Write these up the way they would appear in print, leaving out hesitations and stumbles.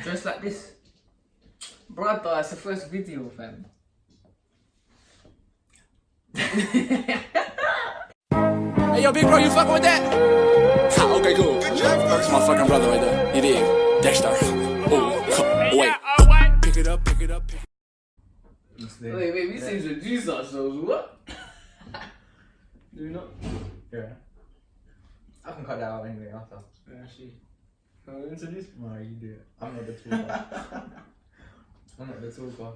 Just like this. Brother, it's the first video, fam. Hey yo, big bro, you fucking with that? Ha, okay, cool. That's my fucking brother right there. You dig? Dexter. Oh, wait. Pick it up, pick it up, pick it up. Wait, we need to introduce ourselves. What? Do we not? Yeah. I can cut that out anyway after. Actually. Can we introduce? No, you do it. I'm not the talker. I'm not the talker.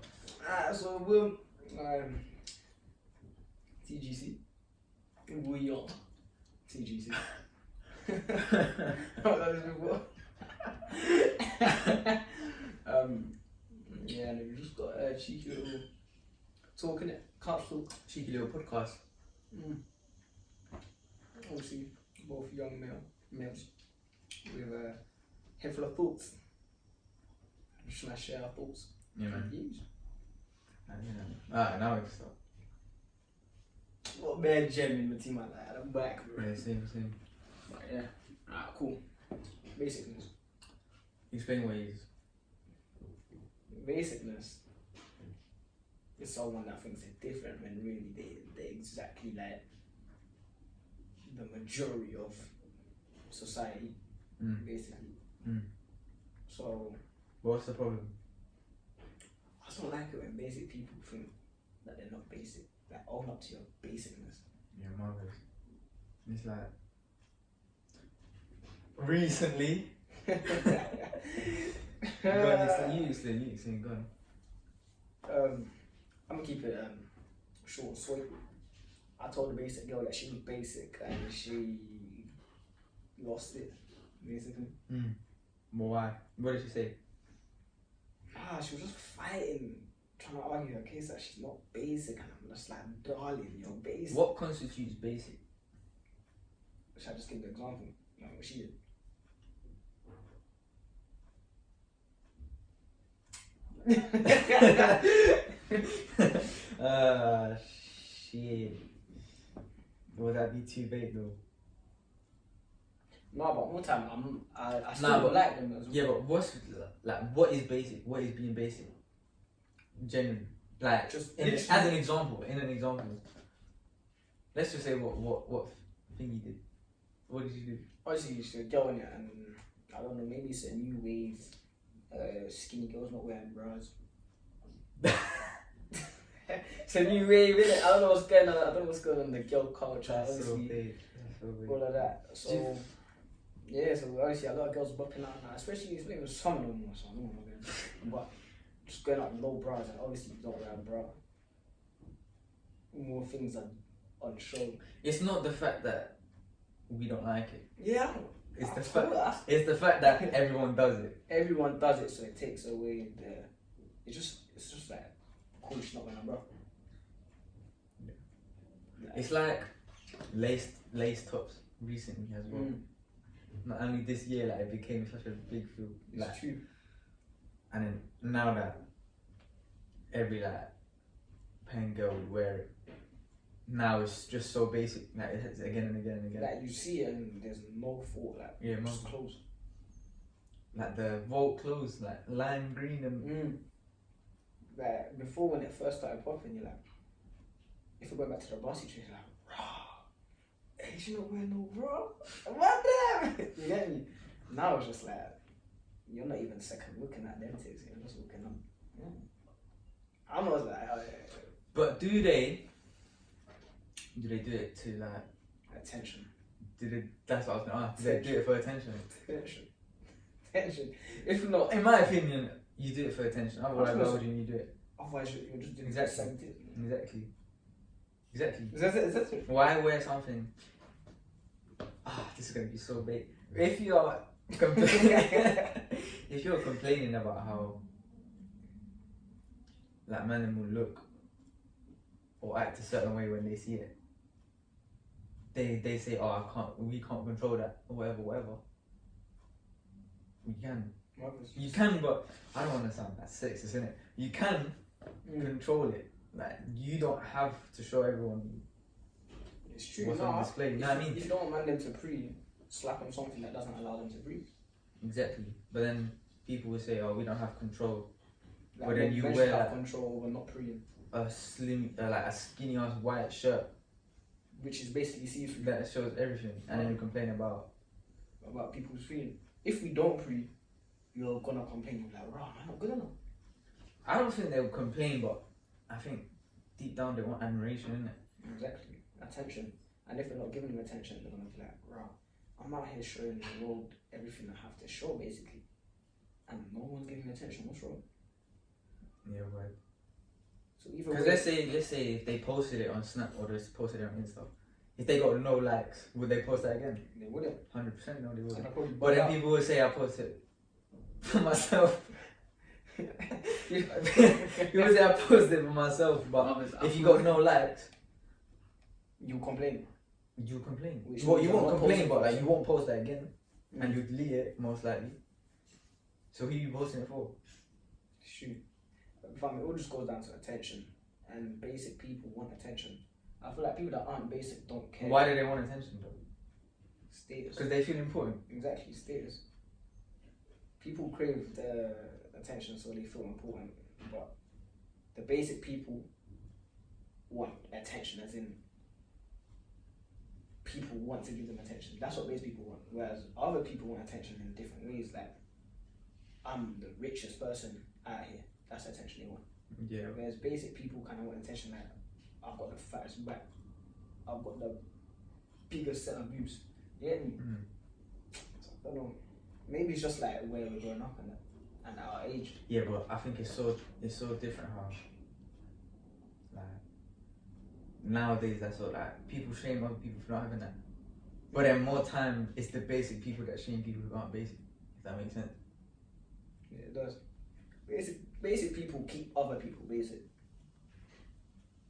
So boom. TGC. We are TGC. What that is before. Yeah, and we just got a cheeky little talk in it. Couch talk. Cheeky little podcast. Obviously, both young males with a head full of thoughts. Just gonna share our thoughts. Yeah, man. Views. Alright, now we can start. What bad gem in the team like that? I'm back, bro. Yeah, same. But yeah. Alright, cool. Basicness. Explain what it is. Basicness is someone that thinks they're different when really they're exactly like the majority of society, basically. So What's the problem? I just don't like it when basic people think that they're not basic, like own up to your basicness. Yeah, marvelous. It's like recently. Go on, you explain, go on. I'm gonna keep it short and sweet. I told the basic girl that she was basic and she lost it, basically. But why? What did she say? She was just fighting, trying to argue her case that she's not basic, and I'm just like, darling, you're basic. What constitutes basic? Should I just give the example? Like what she did. Shit. Would that be too vague though? No, but one time I still Nah, but- like them as well. Yeah, but what is basic? What is being basic? Genuine. Like Just as an example, let's just say what thing you did. What did you do? Obviously, you should go in it, and I don't know, maybe it's a new wave. Skinny girls not wearing bras. It's a new wave, innit? I don't know what's going on. I don't know what's going on in the girl culture. That's so Obviously, vague. That's so vague. all of that. So yeah, so obviously a lot of girls bopping out now, especially it's maybe some of them or something. But just going out with no bras, and obviously you don't wear a bra. More things are on show. It's not the fact that we don't like it. Yeah, It's the I fact. feel that. It's the fact that everyone does it. Everyone does it, so it takes away the. It's just like cool. She's not wearing a bra. Yeah. It's like lace tops recently as well. Not only this year, like it became such a big field. Like, It's true. and then now that every like pen girl would wear it, now it's just so basic. Like it's again and again and again. Like you see it and there's no thought. Like Yeah, just man. clothes. Like the Volt clothes, like lime green and Like before when it first started popping, you're like, if we go back to the bossy tree, you're like, raw. Hey, she not wearing no bra. What damn? You get me? Now it's just like, you're not even second looking at them things. You're just looking up. Yeah. I'm always like, oh, yeah. But do they do it to like? Attention. That's what I was gonna ask. Do they do it for attention? Attention. If not, In my opinion, you do it for attention. Otherwise, why course. would you do it? otherwise you're just doing Exactly. the same thing. Exactly. Is that it? Why wear something? This is gonna be so big. If you are if you're complaining about how like men will look or act a certain way when they see it, they say, "Oh, we can't control that," or whatever. You can, but I don't want to sound that sexist, innit? You can control it. Like you don't have to show everyone It's true. what's on display. You know what I mean? If you don't want man them to breathe, slap on something that doesn't allow them to breathe. Exactly. But then people will say, "Oh, we don't have control." Like, But then you men wear, should have like- control over not preying, A slim, like a skinny ass white shirt which is basically see-through that shows everything, and then you complain about. about people's preying. If we don't prey, you're gonna complain. You're like, "Rah, I'm not good enough." I don't think they would complain, but I think deep down they want admiration, innit? Exactly, attention. And if they're not giving them attention, they're gonna be like, "Rah, I'm out here showing the world everything I have to show, basically, and no one's giving me attention. What's wrong?" Yeah, right. So either Because way, let's say if they posted it on Snap or they posted it on Insta, if they got no likes, would they post that again? they wouldn't. 100% no, they And wouldn't. I probably But then out. people would say I posted for myself. People say I posted for myself, but if you got no likes, you complain. you complain. Which Well, means you you're won't not complain, posting but like for you won't post that again, Mm. and you delete it most likely. So who you posting it for? Shoot. Fam, it all just goes down to attention. And basic people want attention. I feel like people that aren't basic don't care. Why do they want attention though? Status. Because they feel important. Exactly, status. People crave the attention so they feel important. But the basic people want attention, as in people want to give them attention. That's what basic people want. Whereas other people want attention in different ways. Like, I'm the richest person out here. That's the attention they want. Yeah. Whereas basic people kind of want attention like, I've got the fattest back, I've got the biggest set of boobs. You get me? Mm. I don't know. Maybe it's just like where we're growing up and our age. Yeah, but I think it's so different how like nowadays that's what like people shame other people for not having that. But then more time it's the basic people that shame people who aren't basic. If that makes sense. Yeah, it does. Basic people keep other people basic.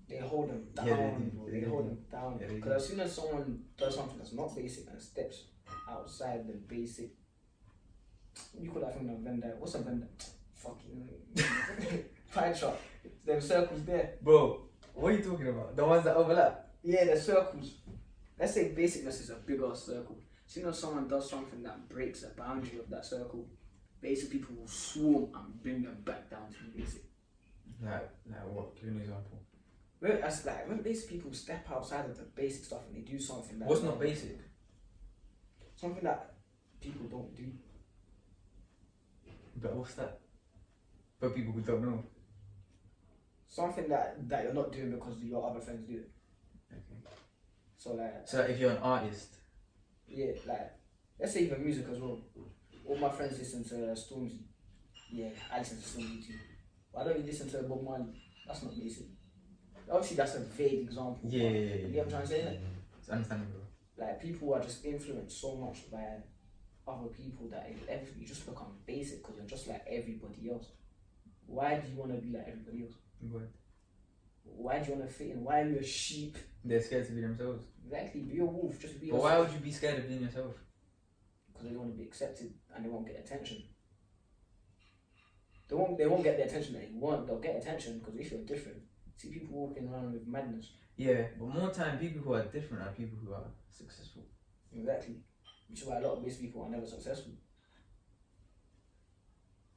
They hold them down. Yeah, they do. They hold them down. Yeah, they do. Because as soon as someone does something that's not basic and steps outside the basic, you call that thing a Venn diagram. What's a Venn diagram? Fucking pie chart. Them circles there. Bro, what are you talking about? The ones that overlap? Yeah, the circles. Let's say basicness is a bigger circle. As soon as someone does something that breaks the boundary of that circle, basic people will swarm and bring them back down to basic. Like what? Give me an example. When basic people step outside of the basic stuff and they do something that What's not basic? something that people don't do. But what's that? But people who don't know. Something that you're not doing because your other friends do it. Okay. So like So if you're an artist, yeah, like let's say even music as well. All my friends listen to Stormzy. Yeah, I listen to Stormzy too. Why don't you listen to Bob Marley? That's not basic. Obviously that's a vague example. yeah, but yeah, yeah, you get what I'm trying to say? Like, it's understandable. like people are just influenced so much by other people that you just become basic because you're just like everybody else. Why do you want to be like everybody else? But Why do you want to fit in? Why are you a sheep? they're scared to be themselves. Exactly, be a wolf, just be But yourself. why would you be scared of being yourself? Because they don't want to be accepted and they won't get attention. They won't get the attention that you want. They'll get attention because if you're different, see people walking around with madness. Yeah, but more time people who are different are people who are successful. Exactly, which is why a lot of basic people are never successful.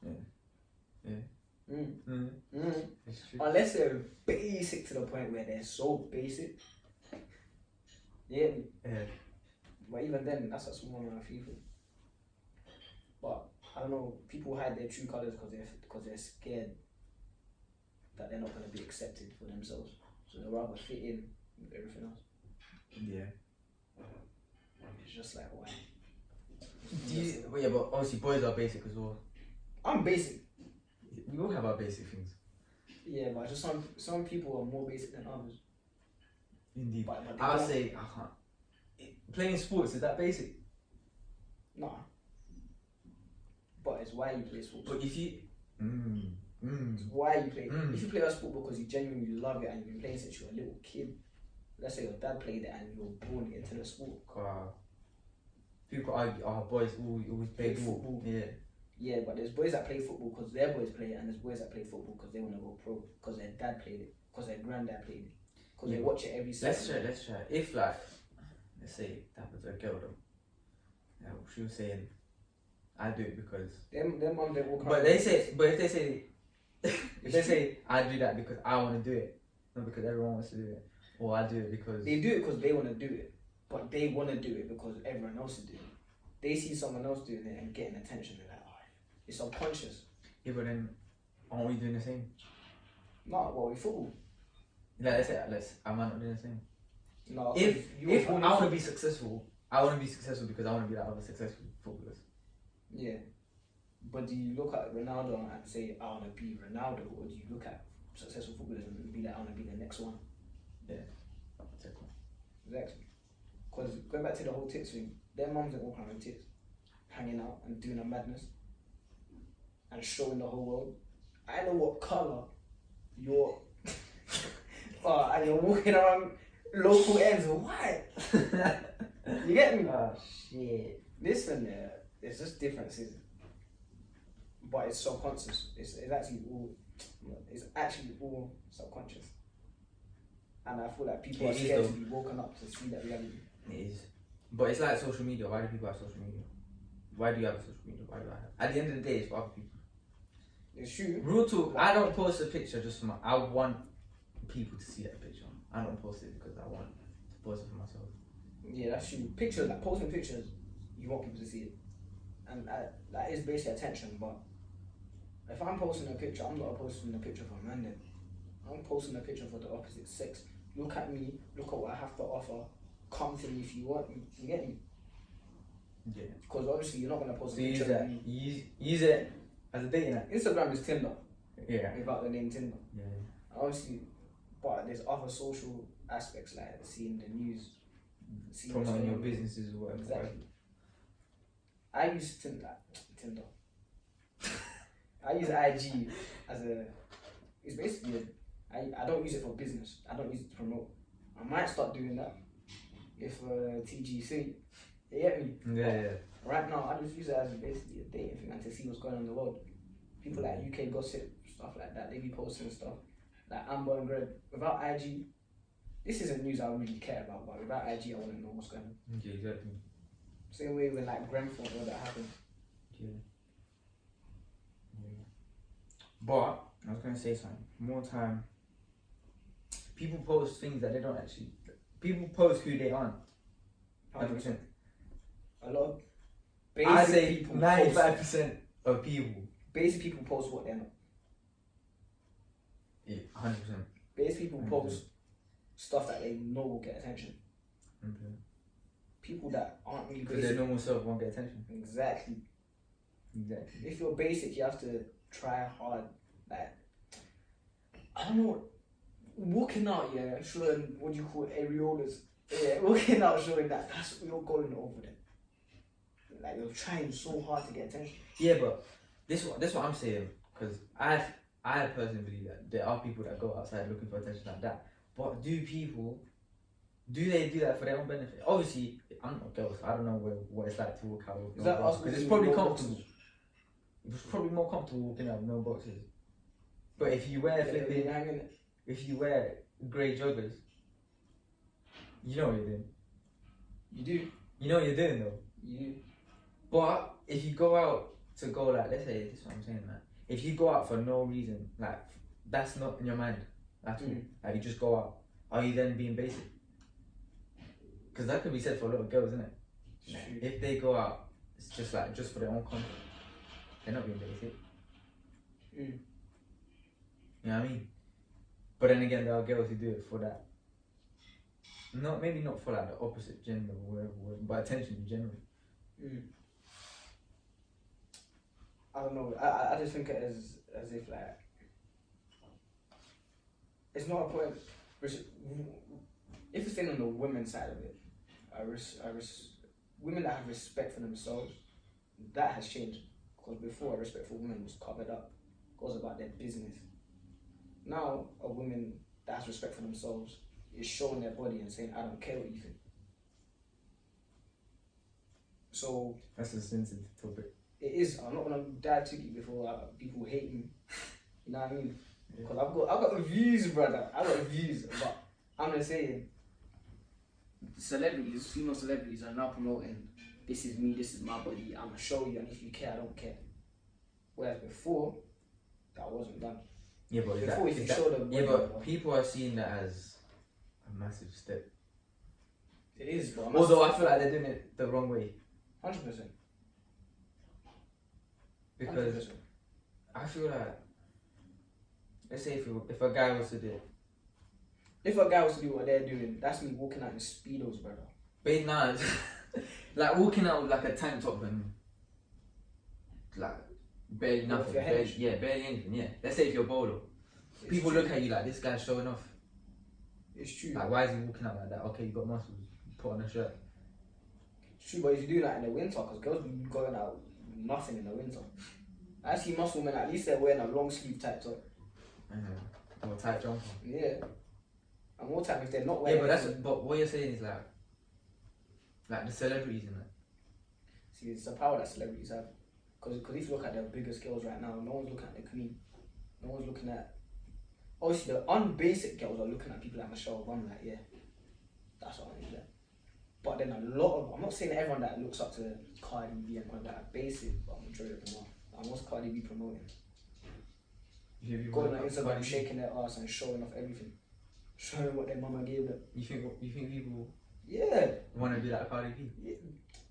Yeah. Yeah. It's true. Unless they're basic to the point where they're so basic. Yeah, Yeah. but even then, that's a small amount of people. But I don't know. People hide their true colors because they're scared that they're not going to be accepted for themselves. So they rather fit in with everything else. Yeah. It's just like why? Yeah, but obviously boys are basic as well. I'm basic. We all have our basic things. Yeah, but just some people are more basic than others. Indeed. But they I'll don't- say I can't. Playing sports, is that basic? Nah. But it's why you play sports. But if you It's why you play. Mm. If you play a sport because you genuinely love it and you've been playing since you were a little kid, let's say your dad played it and you were born into the sport. people argue, boys always play Play football. Yeah. Yeah, but there's boys that play football because their boys play it, and there's boys that play football because they want to go pro, because their dad played it, because their granddad played it, because they Yeah. watch it every Saturday. Let's try. If like, let's say that was a girl though. Yeah, she was saying I do it because. Them mums they walk around. But if they say I do that because I want to do it, not because everyone wants to do it, or I do it because They do it because they want to do it, but they want to do it because everyone else is doing it. They see someone else doing it and getting attention. They're like, oh, it's subconscious. yeah, but then aren't we doing the same? No, well, in football. Like let's say am I not doing the same? No, If you were I born in want to football. be successful, I want to be successful because I want to be like other successful footballers. Yeah. But do you look at Ronaldo and say, I want to be Ronaldo, or do you look at successful footballers and be like, I want to be the next one? Exactly. Exactly. Because going back to the whole tits thing, their mums don't walk around with tits, hanging out and doing a madness and showing the whole world. I know what colour you're. And you're walking around local ends. Why? You get me? Oh shit. Listen, there's just differences, but it's subconscious. It's actually all subconscious, and I feel like people It are is scared though. to be woken up to see that reality. It is. But it's like social media. Why do people have social media? Why do you have social media? Why do I have? At the end of the day, it's for other people. It's true. Real talk. I don't post a picture just for my. I want people to see that picture. I don't post it because I want to post it for myself. Yeah, that's true. Pictures, like posting pictures, you want people to see it, and that is basically attention. But if I'm posting a picture, I'm not posting a picture for a man. Then I'm posting a picture for the opposite sex. Look at me. Look at what I have to offer. Come to me if you want me. You get me? Yeah. Because obviously you're not gonna post So a you use picture. that. of me. You use it as a dating app. Instagram is Tinder Yeah. without the name Tinder. Yeah. Obviously, but there's other social aspects like seeing the news, seeing what's Promoting your going on. businesses or whatever. Exactly. I use Tinder. I use IG as a. It's basically I don't use it for business. I don't use it to promote. I might start doing that if TGC. You get me? Yeah. Right now, I just use it as basically a dating thing and to see what's going on in the world. People like UK Gossip, stuff like that, they be posting stuff. Like Amber and Greg. Without IG, this isn't news I really care about, but without IG, I want to know what's going on. Yeah, exactly. Same way when like Grenfell and all that happened. Yeah. But I was gonna say something. More time. People post things that they don't actually. People post who they aren't. 100%. A lot of I basic say people 95% of people. basic people post what they're not. Yeah, 100%. Basic people post stuff that they know will get attention. People that aren't really Because their basic. normal self won't get attention. Exactly. Exactly. If you're basic, you have to try hard. Like, I don't know, walking out, yeah, showing what do you call it, areolas. Yeah, walking out showing that that's what you're going over there. Like you're trying so hard to get attention. Yeah, but this what I'm saying. Because I personally believe that there are people that go outside looking for attention like that. But do they do that for their own benefit? Obviously, I'm not girls. So I don't know what it's like to walk out with Is no that boxes. us Because it's with probably no comfortable. boxes? It's probably more comfortable walking out with no boxes. But if you wear flipping, if you wear grey joggers, you know what you're doing. You do. You know what you're doing though. You do. But if you go out to go like, let's say this is what I'm saying, like, if you go out for no reason, like that's not in your mind at all. Like you just go out, are you then being basic? Because that could be said for a lot of girls, isn't it? Like, if they go out, it's just like just for their own comfort. They're not being basic. You know what I mean? But then again, there are girls who do it for that. Maybe not for like the opposite gender or whatever, but attention in general. I don't know. I just think it as if like it's not a point. If it's saying on the women's side of it, women that have respect for themselves, that has changed. Because before, respect for women was covered up, goes about their business. Now, a woman that has respect for themselves is showing their body and saying, I don't care what you think. So That's a sensitive topic. it is. I'm not gonna dive too deep before people hate me. You know what I mean? Because I've got views, brother. I've got views, but I'm just saying, female celebrities are now promoting this is me, this is my body, I'm gonna show you, and if you care, I don't care. Whereas before, that wasn't done. Yeah, but Before, if you show them, yeah, but people are seeing that as a massive step. it is, bro. Although I feel like they're doing it the wrong way. 100%. Because 100%. I feel like, let's say if a guy was to do it, If a guy was to do what they're doing, that's me walking out in speedos, brother. but nah, like walking out with like a tank top and like barely Well, if nothing, you're hench. barely anything. Yeah, let's say if you're bolo, people look at you like this guy's showing off. It's true. Like, why is he walking out like that? Okay, you got muscles, put on a shirt. It's true, but if you do that in the winter, because girls be going out with nothing in the winter. I see muscle men, at least they're wearing a long sleeve type top. Or tight jumper. Yeah. And more time if they're not Yeah, wearing but what you're saying is like the celebrities and that. See, it's the power that celebrities have. Because if you look at the biggest girls right now, no one's looking at the Queen. No one's looking at... Obviously, the unbasic girls are looking at people like Michelle Obama, like, yeah, that's what I need there. But then a lot of... I'm not saying that everyone that looks up to Cardi B and all that are basic, but majority of them are. And what's Cardi B promoting? Going on Instagram, shaking their ass and showing off everything. Showing what their mama gave them. You think people Yeah. want to be like Cardi B? Yeah.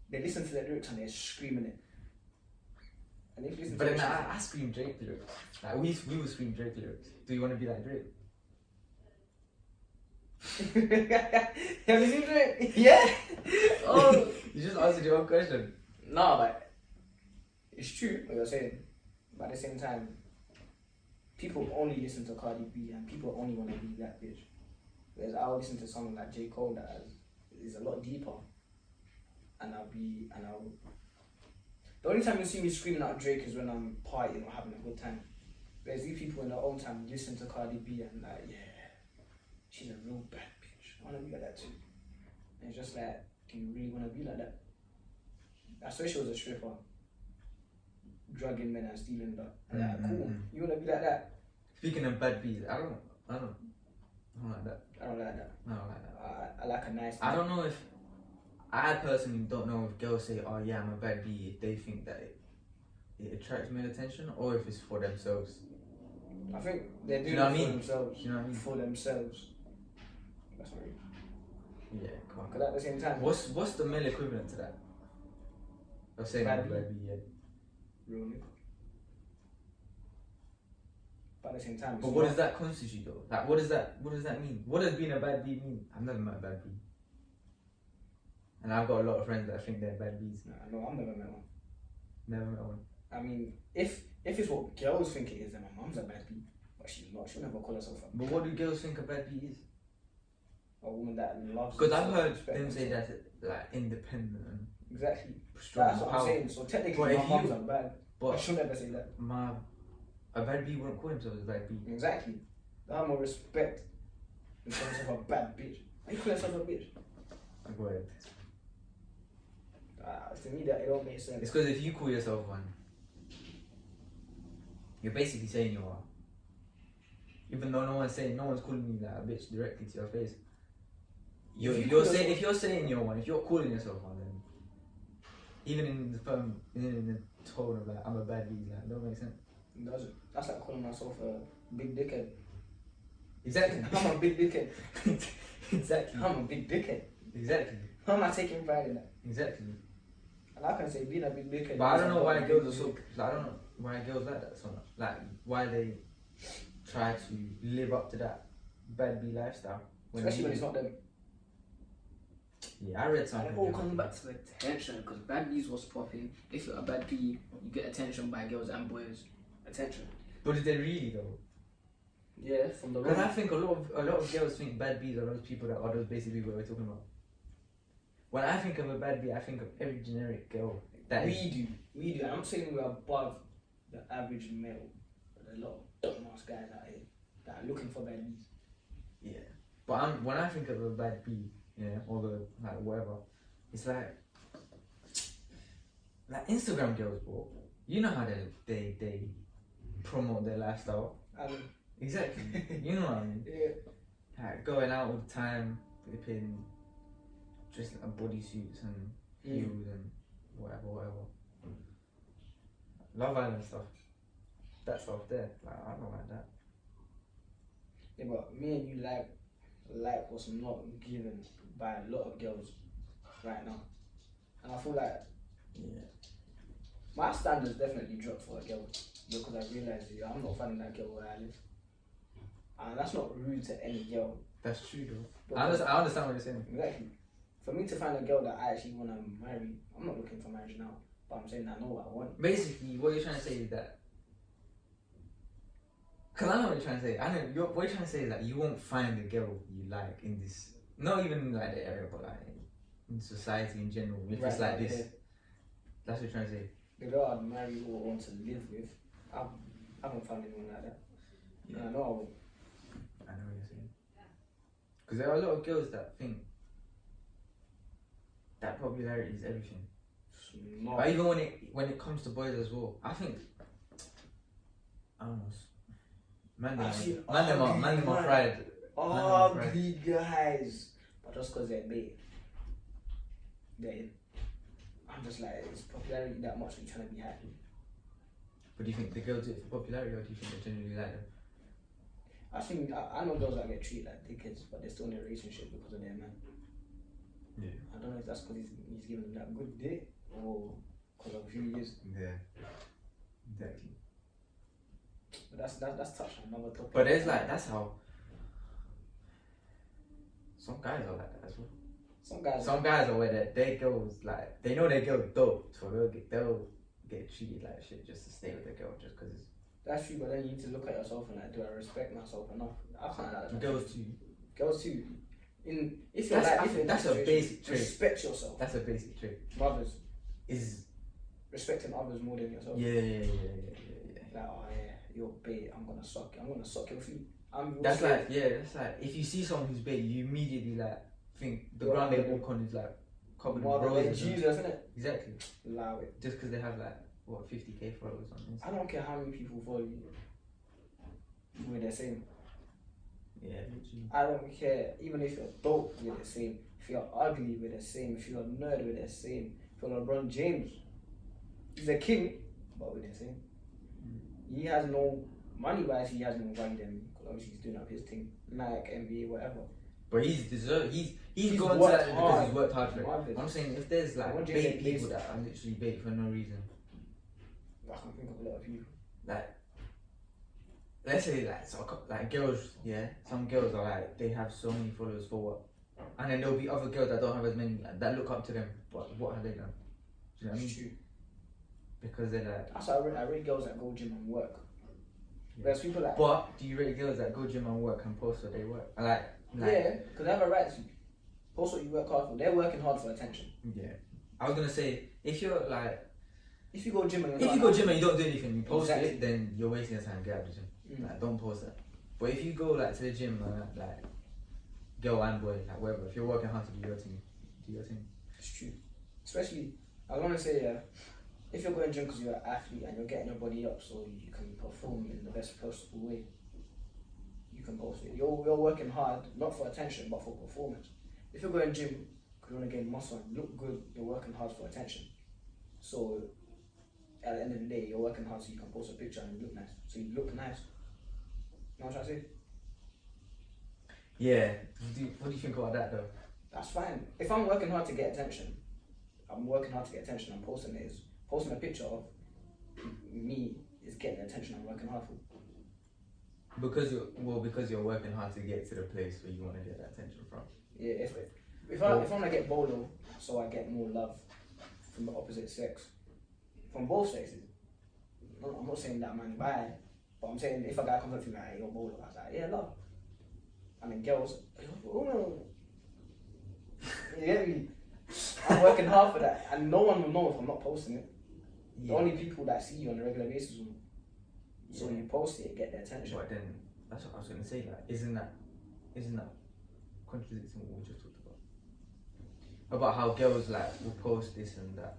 They listen to the lyrics and they're screaming it. And if you listen But to then I scream Drake lyrics. Like we would scream Drake lyrics. Do you want to be like Drake? Have you seen Drake? Yeah. Oh, you just answered your own question. No, but it's true what you're saying. But at the same time, people only listen to Cardi B and people only want to be that bitch. Whereas I'll listen to someone like J. Cole that is a lot deeper. And the only time you see me screaming out Drake is when I'm partying or having a good time. Whereas these people in their own time listen to Cardi B and like, yeah, she's a real bad bitch. I want to be like that too. And it's just like, do you really want to be like that? I swear she was a stripper, drugging men and stealing that. Like, cool. You want to be like that? Speaking of bad bees, I don't like that. I don't like that. I don't like that. I like a nice. I don't know if I personally don't know if girls say, "Oh yeah, I'm a bad bee," if they think that it attracts male attention or if it's for themselves. I think they're doing You know it what I for mean? themselves. You know what I mean? For themselves. That's what I mean. Yeah, come on. Because at the same time, What's the male equivalent to that? Of saying I'm a Bad bad bee, yeah. real nigga. But at the same time, it's But what not- does that constitute though? Like, what does that mean? What does being a bad bee mean? I've never met a bad bee. And I've got a lot of friends that think they're bad bees. Nah, no, I've never met one. Never met one. I mean, if it's what girls think it is, then my mum's a bad bee. But she's not. She'll never call herself But what do girls think a bad bee is? a woman that loves. Because I've herself, heard respects them say herself. that like independent and Exactly. strong That's and what I'm powerful. saying. So But technically, my if mum's you- a bad. But But she'll never say that. a bad bee wouldn't call himself a bad bee. Exactly. They have more respect in terms of a bad bitch. Why you call yourself a bitch? Go ahead. To me, that it don't make sense. It's because if you call yourself one, you're basically saying you are. Even though no one's calling you like a bitch directly to your face. If you're saying you're one, if you're calling yourself one, then even in the tone of like I'm a bad bee, like don't make sense. It doesn't. That's like calling myself a big dickhead. Exactly. I'm a big dickhead. Exactly. I'm a big dickhead. Exactly. How am I taking pride in that? Exactly. And I can say being a big dickhead. But I is don't know a why big girls are so. dick. Like, I don't know why girls like that so much. Like why they try to live up to that bad bee lifestyle. Especially when it's not them. Yeah, I read And something. it all comes back to attention because bad bees was popping. If you're a bad bee, you get attention by girls and boys. Attention. But did they really though? Yeah, from the Because I wrong. think a lot of girls think bad bees are those people that are those basic people we're talking about. When I think of a bad bee, I think of every generic girl. That is, We do. I'm not saying we're above the average male. But there are a lot of dumbass guys out here that are looking for bad bees. yeah. But when I think of a bad bee, yeah, or the like whatever, it's like Instagram girls, bro. You know how they promote their lifestyle. Exactly. You know what I mean? Yeah. Like going out all the time, flipping, just like bodysuits and heels and whatever. Love Island stuff. That stuff there, like I don't like that. Yeah, but me and you like what's not given by a lot of girls right now. And I feel like Yeah. my standards definitely dropped for a girl because I realised I'm not finding that girl where I live. And that's not rude to any girl. That's true though. Because- I understand what you're saying. Exactly. For me to find a girl that I actually want to marry, I'm not looking for marriage now, but I'm saying I know what I want. Basically, what you're trying to say is that. Cause I know what you're trying to say. I know what you're trying to say is that you won't find a girl you like in this, not even in like the area, but like in society in general. If it's like this, yeah. that's what you're trying to say. The girl I'd marry or want to live with, I haven't found anyone like that. Yeah. And I know I will. I know what you're saying. Because there are a lot of girls that think that popularity is everything. No. But even when it comes to boys as well, I think I don't know. I've seen Man them ugly are fried. ugly guys, but just because they're bait, they're in. I'm just like, is popularity that much? Are you trying to be happy? But do you think the girls do it for popularity, or do you think they genuinely like them? I think I know girls that get treated like dickheads, but they're still in a relationship because of their man. Yeah. I don't know if that's because he's giving them that good dick or because of who he is. Yeah. Exactly. But that's touched on another topic. But there's like that's how some guys are like that as well. Some guys are where their girls like they know their girl dope, so they'll get treated like shit just to stay with the girl just because it's that's true, but then you need to look at yourself and like, do I respect myself enough? I can't like that. girls too. Girls too. If That's a basic trait. Respect yourself. That's a basic trait. Mothers Is respecting others more than yourself. yeah. Like, oh yeah, you're bait. I'm gonna suck your feet. That's like if you see someone who's big, you immediately like think the ground they walk on is like covered with roses. Jesus, isn't it? Exactly. Allow it. Just because they have like what 50k followers on Instagram. I don't care how many people follow you. We're the same. Yeah, literally. I don't care. Even if you're dope, we're the same. If you're ugly, we're the same. If you're a nerd, we're the same. If you're LeBron James, he's a king, but we're the same. He has no money wise. He has no value than me because obviously he's doing up his thing, Nike, NBA, whatever. But he's deserved. He's gone to worked that because hard. he's worked hard for Marvelous. it. I'm saying if there's LeBron like James bait ain't people lazy. that are literally bait for no reason, I can think of a lot of people. like let's say like girls, yeah, some girls are like they have so many followers for what, and then there'll be other girls that don't have as many that look up to them. But what have they done? Do you know what I mean? It's true. Because they're like. That's why I rate girls that go gym and work. Yeah. There's people like But do you rate girls that go gym and work and post what they work? Like yeah, because they have a right to post what you work hard for. They're working hard for attention. yeah. I was gonna say if you're like If you go gym and if you go gym and you don't do anything, you post Exactly. it, then you're wasting your time. Get out of the gym. Like don't post that. But if you go like to the gym and like girl and boy, like whatever, if you're working hard to do your thing, do your thing. It's true. Especially, I want to say, if you're going gym because you're an athlete and you're getting your body up so you can perform in the best possible way, you can post it. You're working hard, not for attention, but for performance. If you're going gym because you want to gain muscle and look good, you're working hard for attention. So, at the end of the day, you're working hard so you can post a picture and look nice. So you look nice. You know what I'm trying to say? Yeah. What do you think about that though? That's fine. If I'm working hard to get attention, I'm working hard to get attention. I'm posting it. Posting a picture of me is getting the attention I'm working hard for. Because you're working hard to get to the place where you want to get that attention from. Yeah. If I want to get bolo, so I get more love from the opposite sex, from both sexes. No, I'm not saying that man bad, but I'm saying if a guy comes up to me like, hey, you're bolo, I was like, yeah, love. And then girls, oh, you get me? I'm working hard for that, and no one will know if I'm not posting it. The only people that see you on a regular basis will. So when you post it, get their attention. But then that's what I was gonna say. Like, isn't that contradicting what we just talked about? About how girls like will post this and that.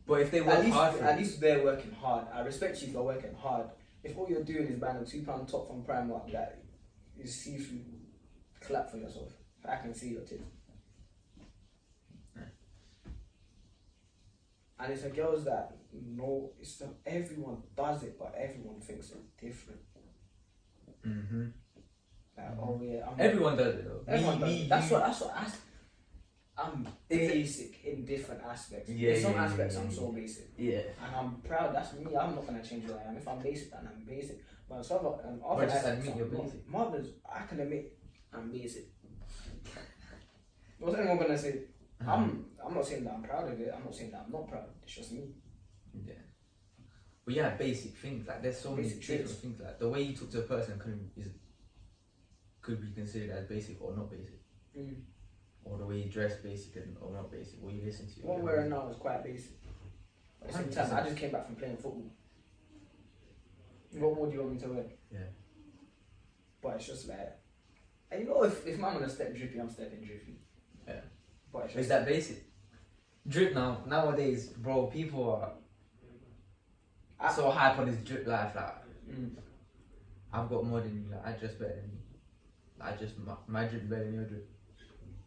But if they work hard for at least they're working hard. I respect you for working hard. If all you're doing is buying a £2 top from Primark that is see-through, clap for yourself. I can see your tits. And it's the girls that know, everyone does it, but everyone thinks it's different. Mm-hmm. Like, oh yeah, Everyone does it though. everyone does it. That's what I'm Is it- basic in different aspects. Yeah, in some yeah, aspects, yeah, I'm yeah. so basic. Yeah. And I'm proud, that's me, I'm not gonna change who I am. If I'm basic, then I'm basic. But some other But just aspects, admit you're I'm not. basic. Mothers, I can admit I'm basic. What's anyone gonna say? I'm not saying that I'm proud of it, I'm not saying that I'm not proud, it's just me. Yeah. But yeah, basic things like there's so many Basic different traits. things like the way you talk to a person could be considered as basic or not basic, or the way you dress basic and or not basic. What you listen to. What I'm wearing now is quite basic. But at the same time, I just came back from playing football. What more do you want me to wear? Yeah. But it's just like, and you know, if I'm gonna step drippy, I'm stepping drippy. Yeah. But it's Is just that basic? Drip nowadays, bro. People are so hype on this drip life. Like I've got more than you. Like I dress better than you. I just my drip better than your drip.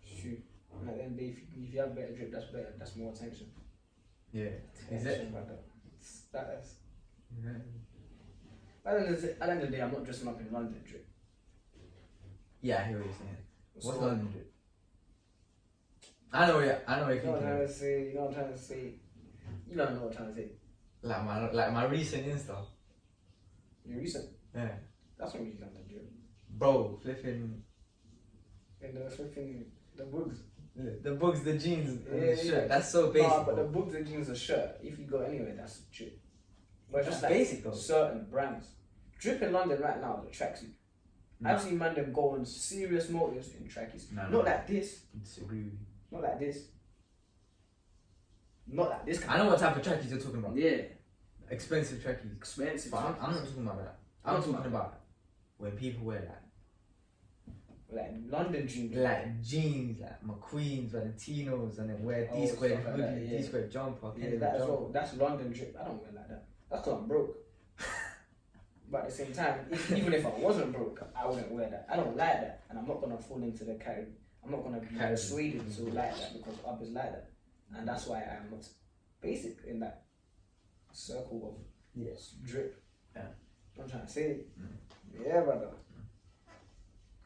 shoot. And at the end of the day, if you have better drip, that's better. That's more attention. Yeah. Is Attention it? about that. Status. Yeah. At the end of the day, I'm not dressing up in London drip. Yeah, I hear what you're saying. What's So- London drip? I know. Yeah, I know what You you're know what I'm thinking. trying to say? You know what I'm trying to say? You don't know what I'm trying to say. Like my recent Insta. You're recent. Yeah. That's not really London drip. Bro, flipping And the flipping the books. the books, the jeans, and Yeah, the shirt. yeah. That's so basic. Nah, but the bro. books and jeans are shirt. If you go anywhere, that's drip. But just That's like basic though. certain brands. Drip in London right now is a tracksuit. Nah. I've seen man them go on serious motives in trackies. Nah, Not nah. like this. Disagree with you. Not like this. Not like this I kind know what type of trackies you're talking about. Yeah. Expensive trackies. Expensive. But I'm trackies. not talking about that. I'm talking about when people wear Like London jeans. like jeans, like McQueen's, Valentinos, and then wear Oh, D-square stuff like that, hoodie, yeah. D-square jumper, Yeah, Kennywood that's jumper. all. That's London drip. I don't wear like that. That's because I'm broke. But at the same time, even if I wasn't broke, I wouldn't wear that. I don't like that, and I'm not gonna fall into the carry. I'm not gonna be Carry. persuaded to like that because others like that, and that's why I'm not basic in that circle of Yes. drip. Yeah. I'm trying to say, yeah, brother.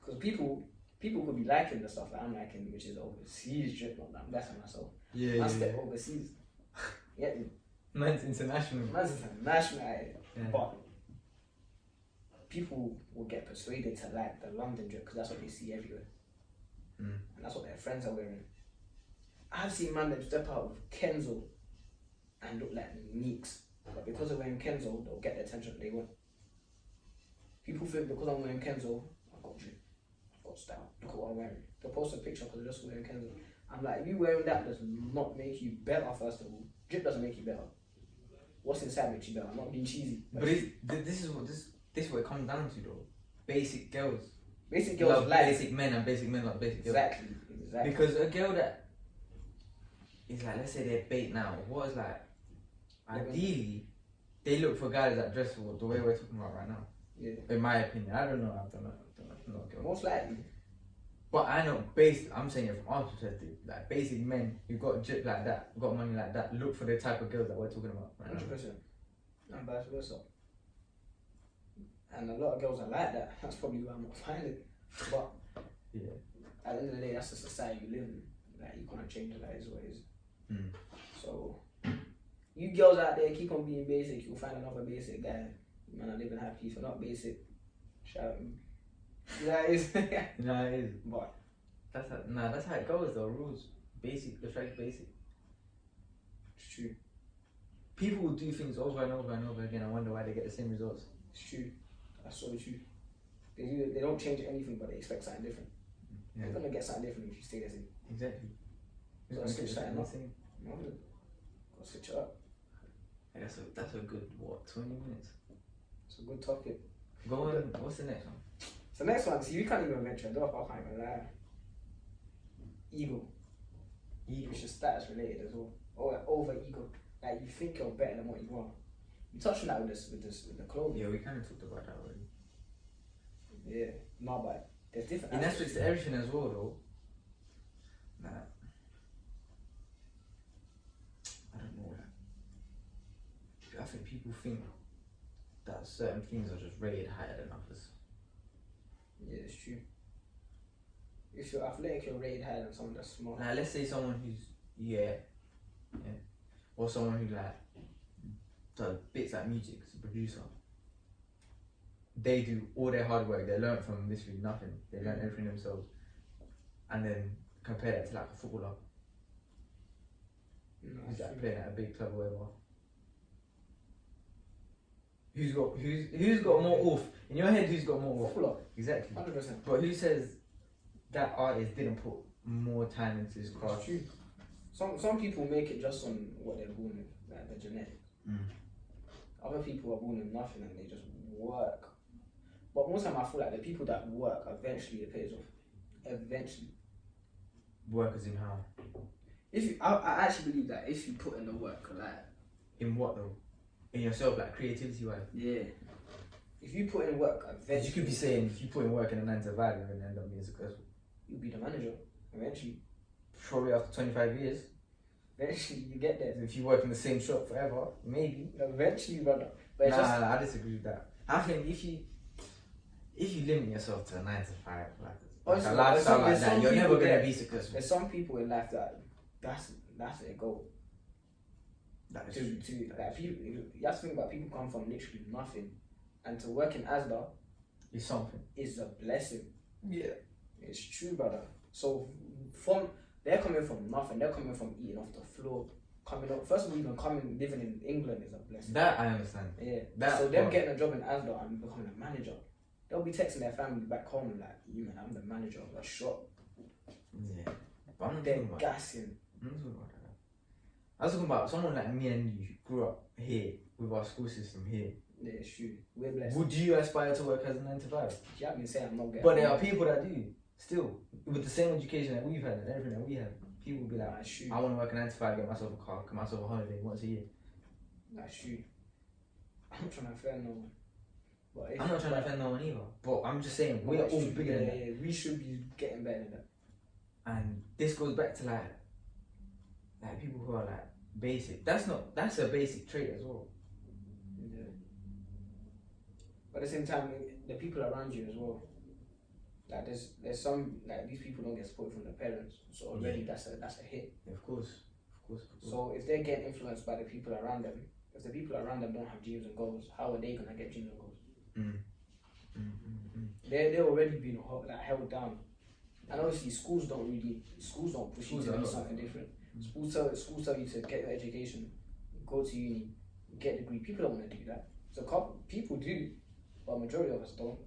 Because people could be liking the stuff that I'm liking, which is overseas drip. Not that I'm blessing myself. Yeah, I step overseas. Get me? Man's international. Man's international, Yeah. but people will get persuaded to like the London drip because that's what they see everywhere, and that's what their friends are wearing. I've seen man that step out with Kenzo and look like neeks, but because they're wearing Kenzo, they'll get the attention they want. People think because I'm wearing Kenzo, I've got drip, I've got style. Look at what I'm wearing. They'll post a picture because they're just wearing Kenzo. I'm like, you wearing that does not make you better. First of all, drip doesn't make you better. What's inside makes you better. I'm not being cheesy. But this is what it comes down to though. Basic girls. Basic girls love like basic men and basic men love basic girls. exactly. Because a girl that is like, let's say they're bait now, what is like, ideally, they look for guys that dress for the way we're talking about right now. Yeah. In my opinion, I don't know. I'm not a girl. Most likely. But I know, I'm saying it from our perspective, like basic men who got drip like that, got money like that, look for the type of girls that we're talking about right now. 100%. And vice versa. And a lot of girls are like that. That's probably why I'm not finding it. But Yeah. at the end of the day, that's the society you live in. Like, you can't change it, that is what it is. So, you girls out there, keep on being basic. You'll find another basic guy. You might not live in happy if you're not basic. Shout out. Yeah, it is. No, it is. But That's how it goes though. Rules. Basic, attract basic. it's true. People will do things over and over and over again and wonder why they get the same results. It's true. That's so true. They don't change anything, but they expect something different. Yeah. You're gonna get something different if you stay the same. Exactly. So It's switch gonna that be up. the same. No, go switch it up. That's a good, what, 20 minutes? It's a good topic. Go on, what's the next one? So next one, see, we can't even venture it off. I can't even lie. Ego, which is status related as well, or over ego. Like you think you're better than what you are. We touched on that with the clothing. Yeah, we kind of talked about that already. Yeah, no, but there's different. In aspects to everything as well though. Nah. I don't know. I think people think that certain things are just rated higher than others. Yeah, it's true. If you're athletic, you're rated higher than someone that's smart. Now, let's say someone who's or someone who like does bits like music, is a producer. They do all their hard work. They learn from literally nothing. They learn everything themselves, and then compare that to like a footballer who's like playing at a big club or whatever. Who's got more oof in your head? Who's got more oof? Footballer. Exactly. 100%. But who says that artist didn't put more time into his craft? It's true. Some people make it just on what they're born with, like the genetics. Other people are born with nothing and they just work. But most of the time I feel like the people that work, eventually it pays off. Eventually. Work as in how? If you, I actually believe that if you put in the work, like... In what though? In yourself, like creativity wise? Yeah. If you put in work, eventually... You could be saying if you put in work in a 9 to 5, you're going to end up being successful. You'll be the manager, eventually. Probably after 25 years. Eventually you get there. If you work in the same shop forever, maybe. Eventually, brother. But it's just... I disagree with that. I think if you limit yourself to a 9 to 5, like a lifestyle like that, you're never going to be successful. There's some people in life that's their goal. That is to like people, you have to think about people come from literally nothing, and to work in ASDA is something. Is a blessing. Yeah, it's true, brother. So they're coming from nothing. They're coming from eating off the floor. Coming up, first of all, even living in England is a blessing. That I understand. Yeah. So them getting a job in ASDA and becoming a manager, they'll be texting their family back home and like, "You man, I'm the manager of a shop." Yeah, but I'm not they're talking about gassing. I'm not talking about that. I was talking about someone like me and you grew up here with our school system here. Yeah, it's true. We're blessed. Would you aspire to work as a 9 to 5? You have been saying I'm not getting. But there are people that do still with the same education that we've had and everything that we have. People will be like, that's true. I want to work a 9 to 5, get myself a car, get myself a holiday once a year. That's true. I'm not trying to offend no one. But I'm not trying to offend no one either. But I'm just saying we're all bigger than that. Yeah, we should be getting better than that. And this goes back to like people who are like basic. That's a basic trait as well. Yeah. But at the same time, the people around you as well. Like there's some like these people don't get support from their parents, so already that's a hit. Of course. So if they're getting influenced by the people around them, if the people around them don't have dreams and goals, how are they gonna get dreams and goals? They're already being held down. And obviously schools don't push you to do something different. Schools tell you to get your education, go to uni, get a degree. People don't want to do that. So people do, but majority of us don't.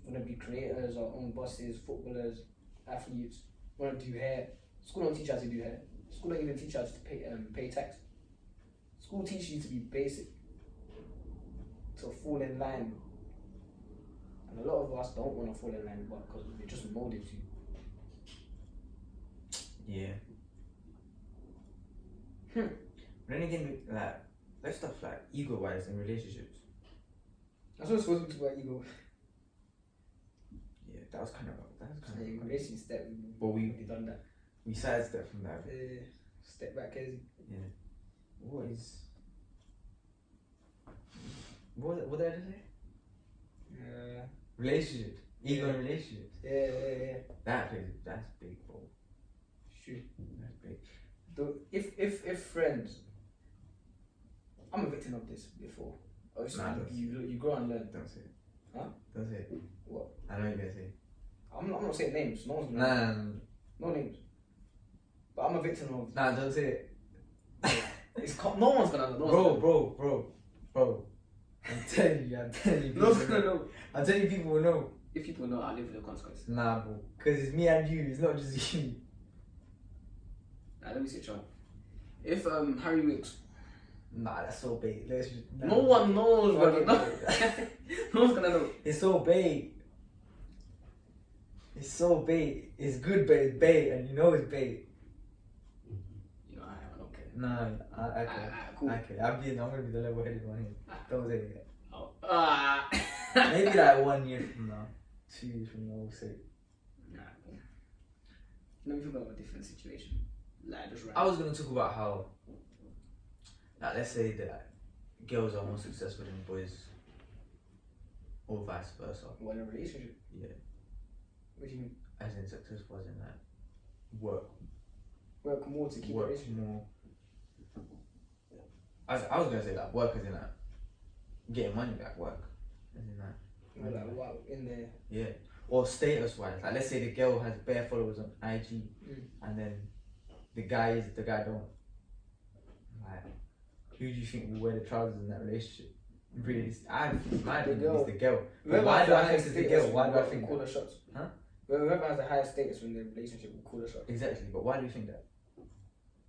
Want to be creators or own bosses, footballers, athletes. Want to do hair. School don't teach you how to do hair. School don't even teach you how to pay tax. School teaches you to be basic, to fall in line. And a lot of us don't want to fall in line, but because we're just molded to. Yeah. But then again, like there's stuff like ego-wise in relationships. That's what it's supposed to be about ego. Yeah, that was kind of. Yeah, basically step. But we done that. We sidestepped from that. Step back, Kezzy. Yeah. What did I just say? Relationships. Ego in relationships. Yeah. That's big, bro. Shoot. That's big. Though, if friends, I'm a victim of this before. Obviously, you grow and learn. Don't say it. Huh? Don't say it. What? I know you're gonna say it. I'm not saying names. No one's gonna. No names. But I'm a victim of. Nah, don't say it. No one's gonna know. Bro. I'm telling you. No one's gonna know. I'm telling you, people will know. If people know, I'll live with the consequences. Nah, bro. Because it's me and you. It's not just you. Nah, let me see, Sean. If Harry Winks. Nah, that's so big. No one knows, brother. No one's gonna know. It's so big. It's so bait. It's good, but it's bait, and you know it's bait. You know, I don't care. Nah, I care. Cool. I care. I'm gonna be the level-headed one here. Don't say it. Oh. Maybe like 1 year from now, 2 years from now, we'll say. Nah, cool. Let me think about a different situation. Like, just right. I was gonna talk about how, like, let's say that girls are more successful than boys, or vice versa. Well, in a relationship. Yeah, What do you mean? as in successful, as in like work Work more to keep a work relationship. more. I was gonna say like work as in like getting money, like work as in like More like wow, in there. yeah, or status wise. Like let's say the girl has bare followers on IG, and then the guy don't. Like, who do you think will wear the trousers in that relationship? Really, my opinion is the girl. But why do I think it's the girl? Why do I think call that? the shots? Huh? Whoever has the highest status in the relationship will call the shots. Exactly, but why do you think that?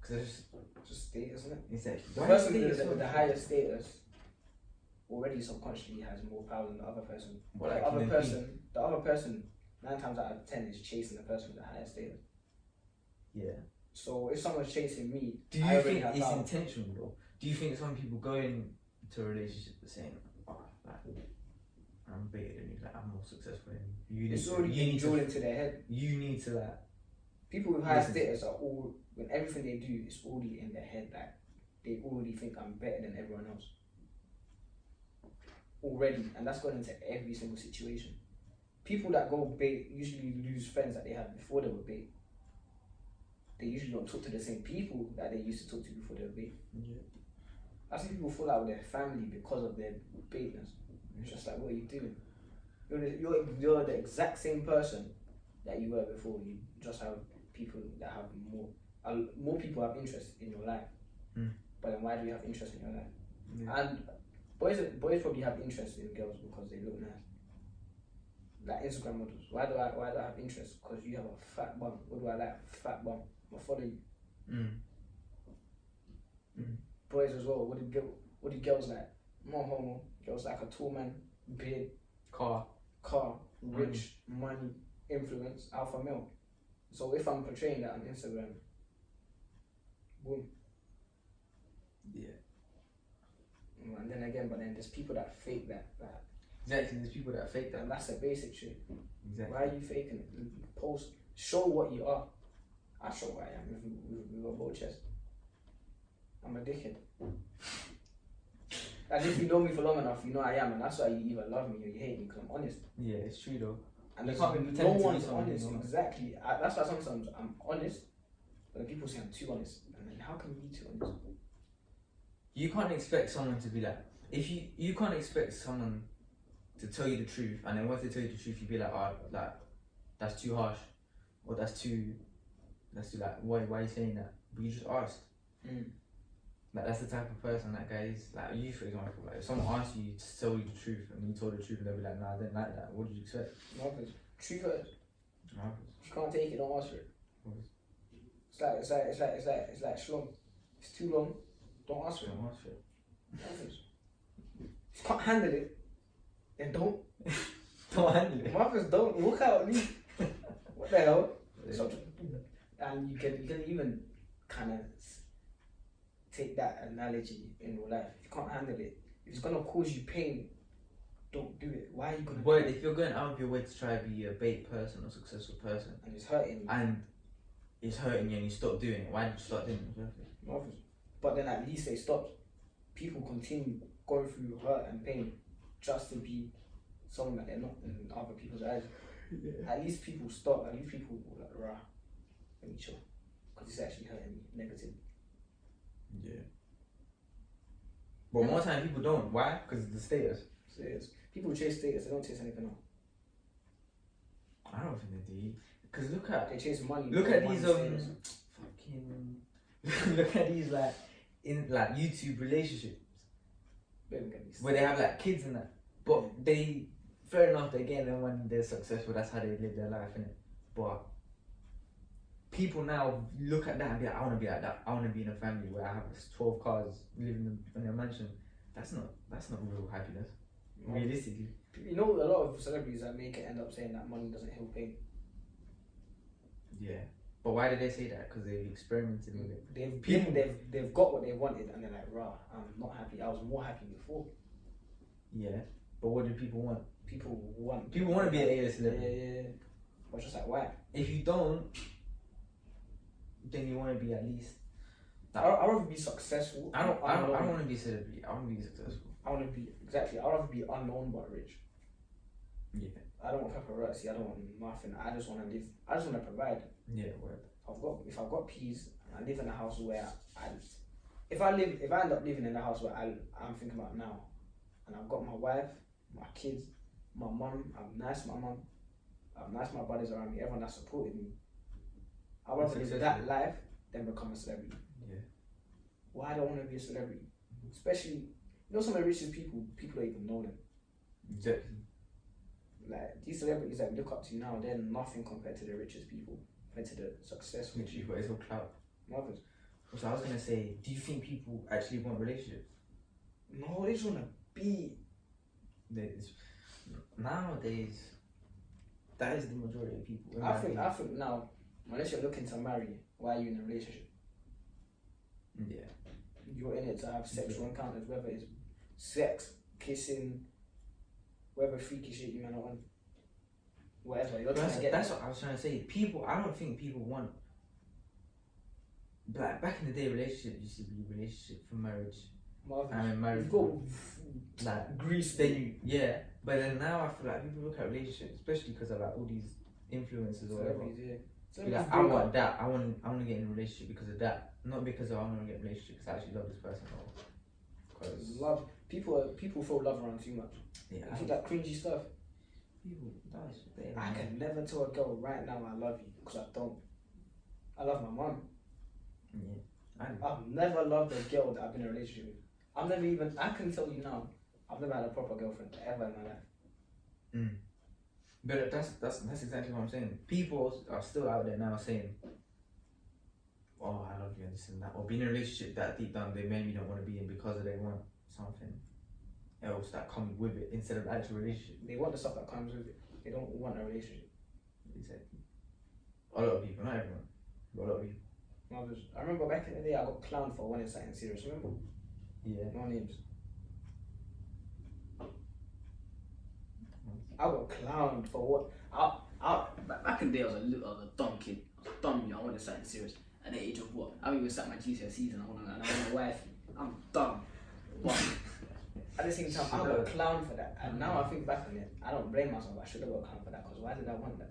Because it's Just status, isn't it? exactly. The Why person is with the highest status already subconsciously has more power than the other person. What, the like other in the person, 9 times out of 10 is chasing the person with the highest status. Yeah. So if someone's chasing me, Do I you already think have it's power. intentional though? Do you think some people go into a relationship saying, "Oh, like, I'm better than you, like I'm more successful than you." It's already you been need drilled to, into their head. you need to like, People with high Listen. status are all, when everything they do is already in their head, like they already think I'm better than everyone else. Already, and that's gone into every single situation. People that go bait usually lose friends that they had before they were bait. They usually don't talk to the same people that they used to talk to before they were bait. yeah. I see people fall out with their family because of their baitness. It's just like, what are you doing? You're the exact same person that you were before. You just have people that have more people have interest in your life. But then why do you have interest in your life? Yeah. And boys probably have interest in girls because they look nice. Like Instagram models. Why do I have interest? Because you have a fat bum. What do I like? Fat bum. I'll follow you. Boys as well. What do girls like? More homo. Girls like a tall man, beard, Car. rich, money, influence, alpha male. So if I'm portraying that on Instagram, boom. Yeah. And then again, but then there's people that fake that. Exactly. There's people that fake that. And that's the basic shit. Exactly. Why are you faking it? Post, show what you are. I show what I am with a bold chest. I'm a dickhead. And if you know me for long enough, you know I am, and that's why you either love me or you hate me, because I'm honest. Yeah, it's true though. And You there's can't be no pretending to be one's someone honest. you're not. Exactly. That's why sometimes I'm honest, but then people say I'm too honest. And then how can you be too honest? You can't expect someone to be like, if you can't expect someone to tell you the truth, and then once they tell you the truth, you be like, oh, like that's too harsh, or that's too like, why are you saying that? But you just asked. Like that's the type of person that guy is. Like you, for example, like if someone asks you to tell you the truth and you told the truth and they'll be like, nah, I didn't like that. What did you expect? Marcus, truth hurts. Marcus. If you can't take it, don't ask for it. Marcus. It's like shlong. It's too long. Don't ask for it. Don't ask for it. Marcus. If you can't handle it, then don't. Don't handle it. Marcus, don't walk out. Leave. What the hell? So, and you can even kind of take that analogy in your life. If you can't handle it, if it's gonna cause you pain, don't do it. Why are you gonna? But do it? if you're going out of your way to try to be a bait person or successful person, And it's hurting you. and it's hurting you and you stop doing it, why did you start doing it? Marcus. But then at least they stopped. People continue going through hurt and pain just to be someone that they're not in other people's eyes. Yeah. At least people stop. At least people were like, rah, let me chill, because it's actually hurting me negative. Yeah. But more time people don't. Why? Because the status. Serious. People chase status. They don't chase anything else. I don't think they do. Because look at They chase money. Look bro, at money these status. fucking look at these like in like YouTube relationships They don't get me where they have like kids and that. But they fair enough they get them when they're successful, that's how they live their life, innit? But people now look at that and be like, I wanna be like that. I wanna be in a family where I have 12 cars, living in a mansion. That's not real happiness. Realistically. You know, a lot of celebrities that make it end up saying that money doesn't heal pain. Yeah. But why did they say that? Because they experimented with it. They've got what they wanted, and they're like, rah, I'm not happy. I was more happy before. Yeah. But what do people want? People want People want to be an A-list Yeah, celebrity. yeah, yeah. But just like, why? If you don't, then you want to be at least I'd rather be successful. I don't want to be a celebrity. I want to be successful. I want to be I'd rather be unknown but rich. Yeah. I don't want paparazzi. I don't want nothing. I just want to live. I just want to provide. Yeah. Word. If I've got peas, and I live in a house where if I end up living in a house where I'm thinking about now, and I've got my wife, my kids, my mum, I'm nice to my mum, I'm nice to my brothers around me, everyone that supported me. I'd rather live that life than become a celebrity. Yeah. Why do I want to be a celebrity? Especially, some of the richest people don't even know them. Exactly. Like, these celebrities that we look up to now, they're nothing compared to the richest people, compared to the successful Literally, people. but it's all clout. Mothers. So I was gonna say, do you think people actually want relationships? No, they just want to be. Nowadays, that is the majority of people. I think now, unless you're looking to marry, why are you in a relationship? Yeah. You're in it to have sexual encounters, whether it's sex, kissing, whether freaky shit you might not want. Whatever. That's what I was trying to say. I don't think people want. Like, back in the day, relationship used to be relationship for marriage. Marriage. Like Greece. Then but then now I feel like people look at relationships, especially because of like all these influences or whatever. Like, I want that. I want to get in a relationship because of that, not because I want to get in a relationship because I actually love this person or because love. People throw love around too much. Yeah, I think that cringy stuff. People, I can never tell a girl right now I love you because I don't. I love my mom. Yeah, I've never loved a girl that I've been in a relationship with. I can tell you now, I've never had a proper girlfriend ever in my life. But that's exactly what I'm saying. People are still out there now saying, "Oh, I love you," and this and that, or being in a relationship that deep down they maybe don't want to be in because they want something else that comes with it instead of actual relationship. They want the stuff that comes with it. They don't want a relationship. Exactly. A lot of people, not everyone, but a lot of people. I remember back in the day, I got clowned for wanting something serious. Remember? Yeah. No names. I got clowned for what? Back in the day, I was a dumb kid. I was dumb, I wanted something serious. At the age of what? I haven't even sat my GCSEs and I want a wife. I'm dumb. But at the same time, I got clowned for that. And now I think back on it, I don't blame myself. I should have got clowned for that because why did I want that?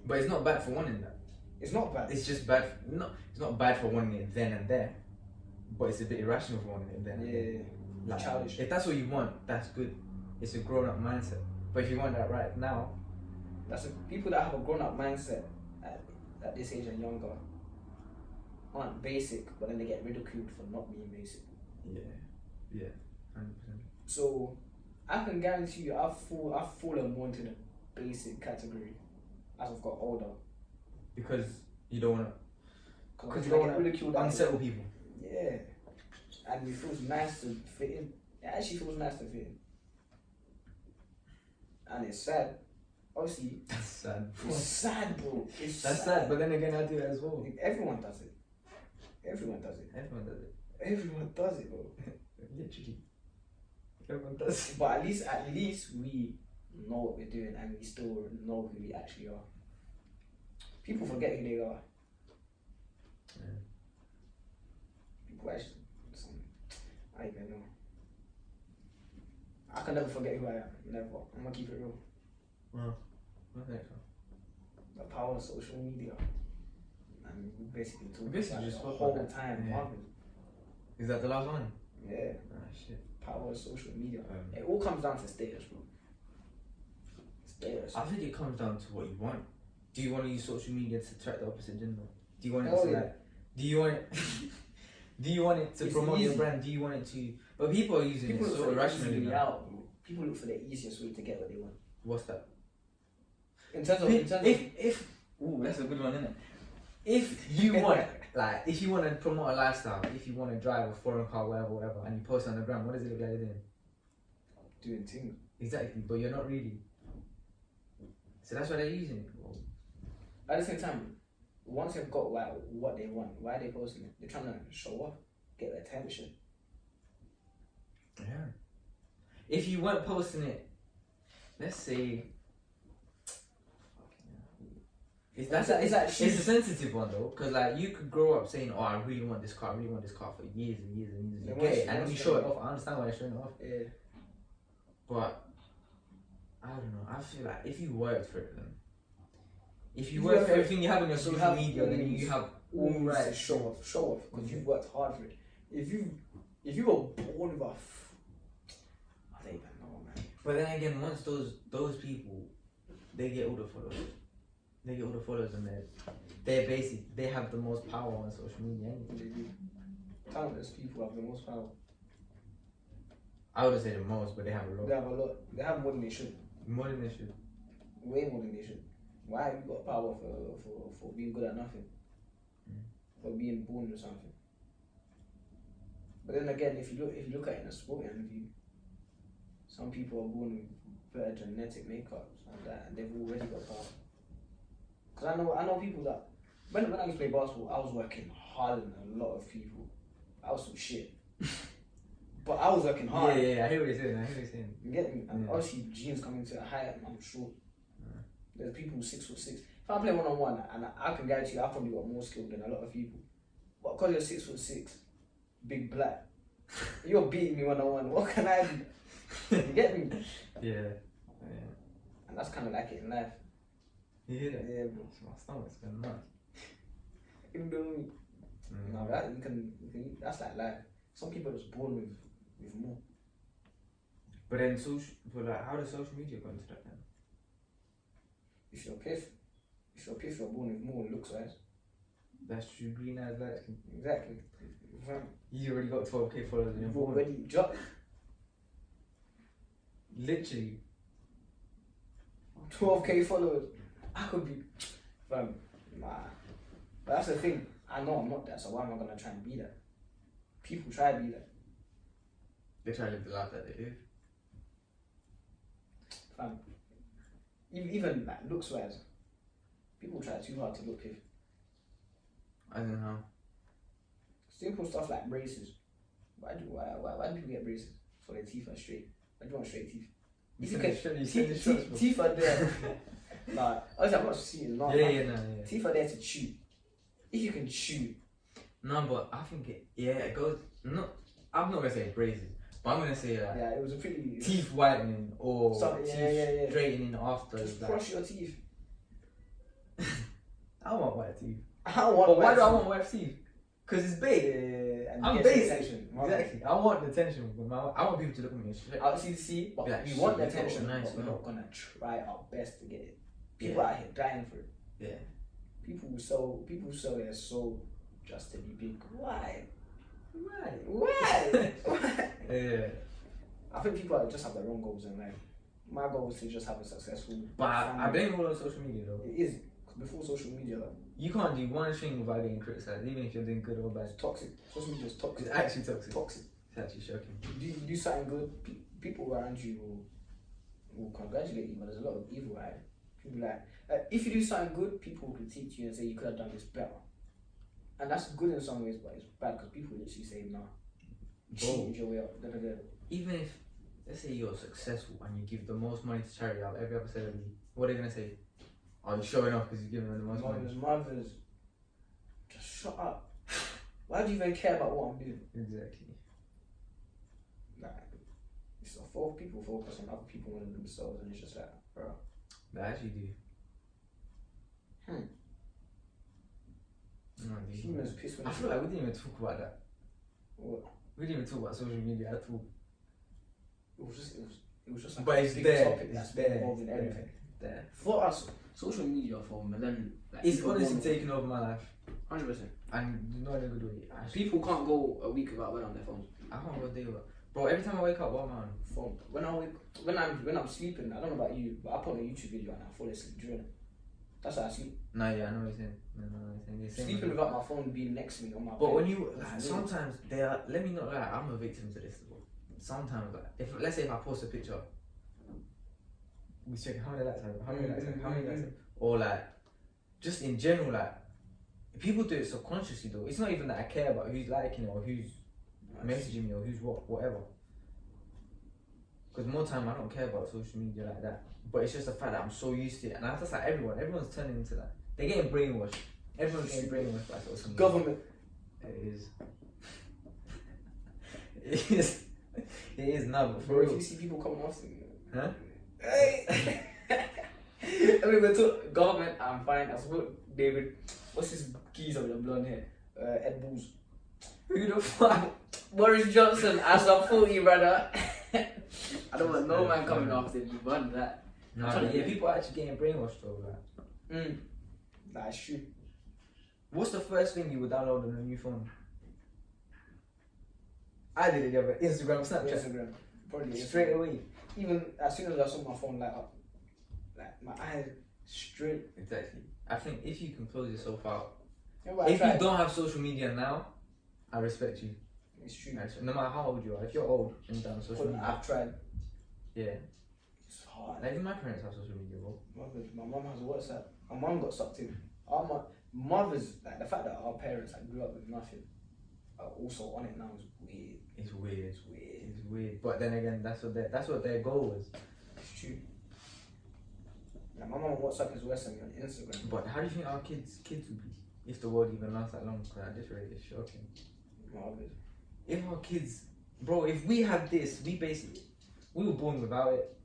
But it's not bad for wanting that. It's not bad. It's just bad. It's not bad for wanting it then and there, but it's a bit irrational for wanting it then and there. Like, childish. If that's what you want, that's good. It's a grown-up mindset. But if you want that right now, people that have a grown-up mindset at this age and younger aren't basic, but then they get ridiculed for not being basic. Yeah, 100%. So I can guarantee you, I've fallen more into the basic category as I've got older. Because you don't want to. Because you don't want to ridicule unsettle people. Yeah, and it feels nice to fit in. It actually feels nice to fit in. And it's sad. Obviously, that's sad. It's sad, bro. That's sad, but then again, I do it as well. Everyone does it. Everyone does it. Everyone does it. Everyone does it, bro. Literally. Everyone does it. But at least we know what we're doing and we still know who we actually are. People forget who they are. Yeah. People actually, I don't even know. I can never forget who I am. Never. I'm gonna keep it real. Well, I think so. The power of social media. And we basically talk about just it the whole time. Yeah. Is that the last one? Yeah. Ah, shit. Power of social media. It all comes down to status, bro. Status. I think it comes down to what you want. Do you want to use social media to attract the opposite gender? Do you want it to do you want it? Do you want it to promote your brand? Do you want it to? But people are using it so irrationally now. People look for the easiest way to get what they want. What's that? In terms of that's a good one, isn't it? If you want, like, if you want to promote a lifestyle, if you want to drive a foreign car, whatever, and you post it on the gram, what does it look like you're doing? Doing things. Exactly, but you're not really. So that's why they're using it. At the same time, once they've got what they want, why are they posting it? They're trying to show off, get their attention. Yeah. If you weren't posting it, let's say, It's It's a sensitive one though, because like you could grow up saying, "Oh, I really want this car, I really want this car" for years and years and years. Then You once get it, you- and then once you you show it get- off. I understand why you're showing it off, Yeah. but I don't know. I feel like if you worked for it, then if you If work you for have- everything you have on your you social have media, then all you have all all right to right. show off because Mhm. you've worked hard for it. If you were born with I don't even know, man. But then again, once those people, they get all the followers, and they're basic. They have the most power on social media. Anyway. Talentless people have the most power. I wouldn't say the most, but they have a lot. They have a lot. They have more than they should. More than they should. Way more than they should. Why have you got power for being good at nothing? For being born with something. But then again, if you look at it in a sporting view, some people are born with better genetic makeups and that, and they've already got power. Because I know people that when I used to play basketball, I was working harder than a lot of people. I was some shit, but I was working hard. Yeah, I hear what you're saying. You get me? And Yeah. obviously genes come into a height and I'm short. There's people who 6'6". If I play 1-on-1, and I can guarantee you I've probably got more skill than a lot of people. But because you're 6'6", big black, you're beating me 1-on-1. What can I do? You get me? Yeah. And that's kind of like it in life. You hear that? Yeah, bro. My stomach's going nuts. You know me. No, that you can. That's like life. Some people are just born with more. But then how does social media go into that then? If you're born with more looks wise. That's true. Green eyes, light skin. Exactly. You already got 12k followers on your You've phone. already dropped Literally. 12k followers. I could be, nah. But that's the thing. I know I'm not that, so why am I gonna try and be that? People try to be that. They try to live the life that they live. Fam. Even like looks wise, people try too hard to look if I don't know. simple stuff like braces. Why do people get braces? So their teeth are straight. Why do you want straight teeth? If you can, teeth are there. Nah, obviously I'm not seeing no. Yeah. Teeth are there to chew. If you can chew, No, but I think it goes. No, I'm not gonna say braces, but I'm gonna say like yeah, it was a pretty teeth whitening or Something- teeth yeah. straightening after. Just Like, brush your teeth. I want white teeth. I want. But why white do I teeth. want white teeth? Because it's big. Yeah, and I'm get some basic. attention. Exactly. I want the attention. I want people to look at me and shit. I'll see, but Yeah, we want the shit, you got attention, nice, but we're man. not gonna try our best to get it. People Yeah. out here dying for it. Yeah. People who sell their soul just to be big. Why? Right. Why? Yeah. I think people just have the wrong goals in life. My goal is to just have a successful. But I family. blame it all on social media though. It is 'cause before social media, like, You can't do one thing without getting criticised, even if you're doing good or bad. it's toxic. Social media is toxic. It's actually toxic. toxic. It's actually shocking. You do something good, people around you will congratulate you, but there's a lot of evil, right? People like, if you do something good, people will critique you and say you could have done this better. And that's good in some ways, but it's bad because people literally say, nah, cheat your way up. Da, da, da. Even if, let's say you're successful and you give the most money to charity out of every other celebrity, what are they gonna say? Oh, you're showing off because you're giving them the most money. Mothers, just shut up. Why do you even care about what I'm doing? Exactly. Like, it's a for people focus on other people than themselves, and it's just like, bro. They actually do. No, they do. Humans piss when I feel like we didn't even talk about that. What? We didn't even talk about social media at all. It was just like But a it's big there. topic It's that's there. been involved in everything. There. For us, social media for millennials, like, It's people honestly want- taken over my life. 100%. And not in a good way. People can't go a week without being on their phones. I can't go a day without. Bro, every time I wake up, what am I on? Phone. When I'm sleeping, I don't know about you, but I put on a YouTube video and I fall asleep during it. That's how I sleep. No, yeah, I know what you're saying. No, you're saying. You're saying Sleeping without my phone being next to me on my But bed. when you It's like, weird. sometimes they are. Let me not lie. I'm a victim to this. Bro. Sometimes, like, if let's say if I post a picture, we check how many likes, how many likes, or like, just in general, like, people do it subconsciously though. It's not even that I care about who's liking it or who's messaging me or who's whatever. Because more time I don't care about social media like that. But it's just the fact that I'm so used to it, and that's just like everyone's turning into that. They're getting brainwashed. Everyone's getting brainwashed by social media. Government. It is. It is. It is now, but for Bro, if real. you see people coming after you, Huh? hey. I mean, we're talking government. I'm fine. I support David. What's his geezer with the blonde hair? Ed Balls. Who the fuck? Boris Johnson, as a 40 brother. I don't want no man coming after me, but that. No, but yeah, people are actually getting brainwashed though. Like, That's true. what's the first thing you would download on a new phone? I did it the other Instagram, Snapchat. Instagram. Probably Straight away. Even as soon as I saw my phone light up, like my eyes straight. Exactly. I think if you can close yourself out, Remember, I if you tried. don't have social media now, I respect you. It's true. No matter how old you are, if you're old and you don't have social Because media, I've tried. yeah. It's hard. Like even my parents have social media, bro. My mum has WhatsApp. My mum got sucked in. Our mothers, like the fact that our parents like grew up with nothing, are also on it now is weird. It's weird. It's weird. It's weird. But then again, that's what their goal was. It's true. Like my mum on WhatsApp is worse than me on Instagram. But how do you think our kids would be if the world even lasts that long? Because at this rate, it's shocking. Mothers. If our kids, bro, if we had this, we were born without it,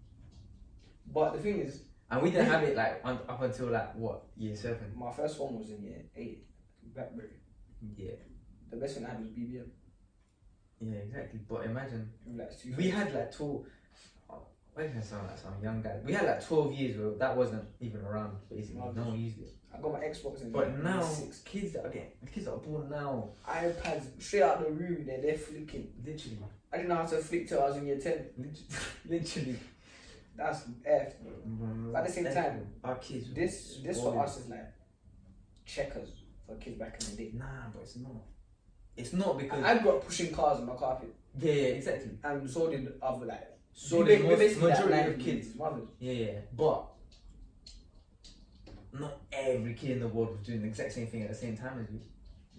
But the thing is, and we didn't have it like up until like what, year 7? my first phone was in year 8, BlackBerry. Yeah. The best thing I had was BBM. Yeah, exactly. But imagine Like, we had like 12. Why can I sound like some young guy? We had like 12 years where that wasn't even around. Basically, no one used it. I got my Xbox in But now, 6. kids that are born now, iPads straight out the room, they're flicking. literally, I didn't know how to flick till I was in year 10. literally. That's F. But at the same time, our kids. This for us is like checkers for kids back in the day. Nah, but it's not. It's not because. I grew up pushing cars on my carpet, Yeah, exactly. and so did other like. So we did ba- most, basically that majority line of kids. mothers. Yeah, but not every kid in the world was doing the exact same thing at the same time as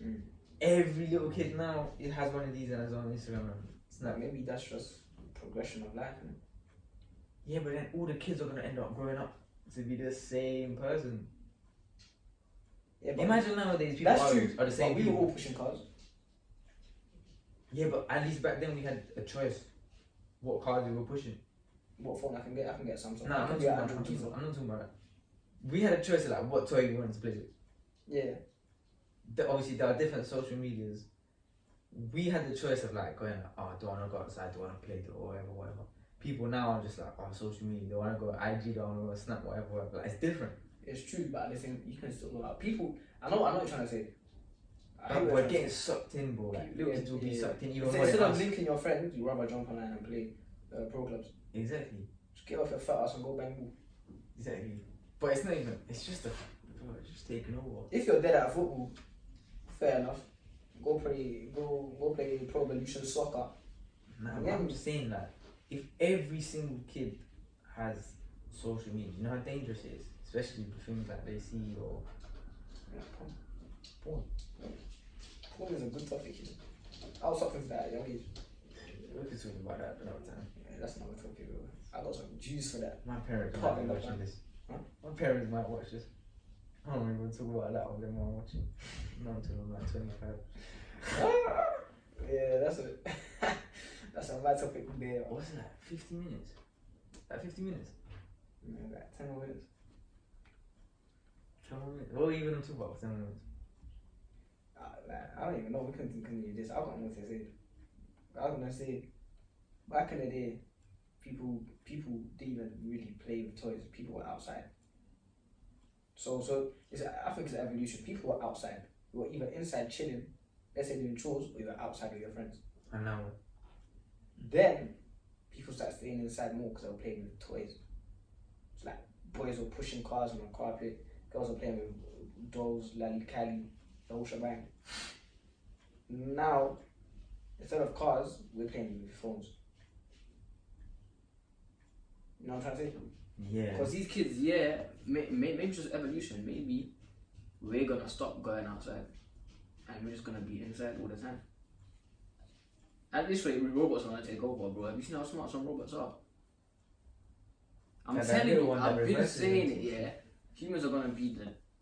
you. Every little kid now it has one of these and it's on Instagram and Snap. Maybe that's just progression of life. Innit? Yeah, but then all the kids are gonna end up growing up to be the same person. Yeah, but Imagine nowadays people that's true. are the same But we were people. all pushing cars. Yeah, but at least back then we had a choice. What cars we were pushing. What phone I can get? I can get Samsung. No, I I'm can not get talking about Android Diesel. I'm not talking about that. We had a choice of like what toy we wanted to play with. Yeah. Obviously there are different social medias. We had the choice of like going like, oh, do I want to go outside, do I want to play, or whatever. People now are just like, oh, social media, they want to go IG, they want to go Snap, whatever. Like, it's different. It's true, but at the same, you can still go out. People, I know what you're trying to say. I hear But what we're you're getting trying to say. sucked in, bro. Like, little kids will be Yeah. sucked in even So more instead than of us. linking your friends, you rather jump online and play pro clubs. Exactly. Just get off your fat ass and go bang ball. Exactly. But it's not even, it's just it's just taking over. If you're dead at football, fair enough. Go play Pro Evolution Soccer. Nah, Yeah. I'm just saying that if every single kid has social media, you know how dangerous it is? Especially the things that they see or Yeah, porn. porn is a good topic. You know. I was talking to that at a young age. We could talk about that another time. Yeah, that's not a topic. Bro. I got some juice for that. My parents Part might be of the watching plan. this. Huh? My parents might watch this. I don't even talk about that with them while watching. Not until I'm like 25. Yeah, that's a that's a bad topic there. What's that? 50 minutes? Like 50 minutes? Yeah, like 10 more minutes. 10 more minutes? What are you even talk about for 10 minutes? I don't even know. We couldn't continue this. I got more to say. I was gonna say, back in the day, people didn't even really play with toys. People were outside. So I think it's an evolution. People were outside. You were either inside chilling, let's say doing chores, or you were outside with your friends. And now, Then people started staying inside more because they were playing with toys. It's like boys were pushing cars on the carpet, girls were playing with dolls, Lali Cali, the whole shebang. Now, instead of cars, we're playing with phones. You know what I'm trying to say? yeah. Because these kids, yeah, maybe just evolution. Maybe we're gonna stop going outside and we're just gonna be inside all the time. At this rate, robots are gonna take over, bro. Have you seen how smart some robots are? I'm And that telling little you, one that I've been reverses saying it. it, yeah. Humans are gonna be